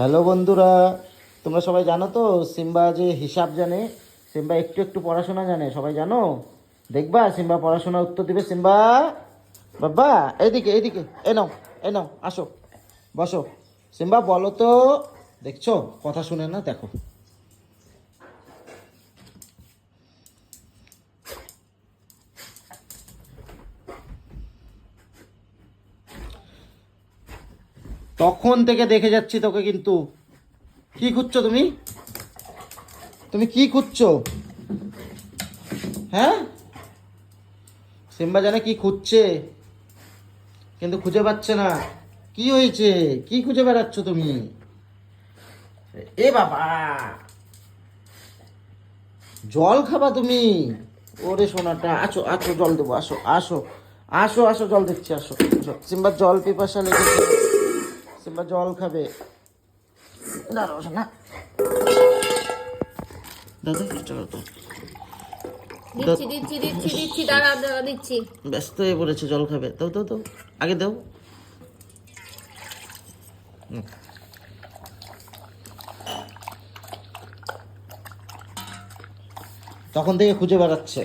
Hello বন্ধুরা, তোমরা সবাই জানো তো সিম্বা যে হিসাব জানে, সিম্বা একটু একটু পড়াশোনা জানে, সবাই জানো? দেখবা সিম্বা পড়াশোনার উত্তর দিবে। সিম্বা বাবা এইদিকে এইদিকে, এ নাও আসো, বসো। সিম্বা বলো তো। দেখছো কথা শুনে না, দেখো। তখন থেকে দেখে যাচ্ছি তোকে, কিন্তু কি খুঁজছো তুমি? তুমি কি খুঁজছো? হ্যাঁ, সিম্বা জানে কি খুঁজছে, কিন্তু খুঁজে পাচ্ছে না। কি হয়েছে? কি খুঁজে বেড়াচ্ছ তুমি? এ বাবা, জল খাবা তুমি? ওরে সোনাটা, আসো আসো, জল দেবো, আসো আসো আসো আসো, জল দিচ্ছি, আসো আসো। সিম্বা জল পিপাসা লেগেছে, সিম্বা জল খাবে। দাঁড়াও না, দাদা চেষ্টা করতো। দিচ্ছি দিচ্ছি দিচ্ছি দিচ্ছি, দাঁড়া দাঁড়া দিচ্ছি। ব্যস্ত হয়ে পড়েছে, জল খাবে। দাও দাও দাও, আগে দাও। তখন থেকে খুঁজে বেড়াচ্ছে।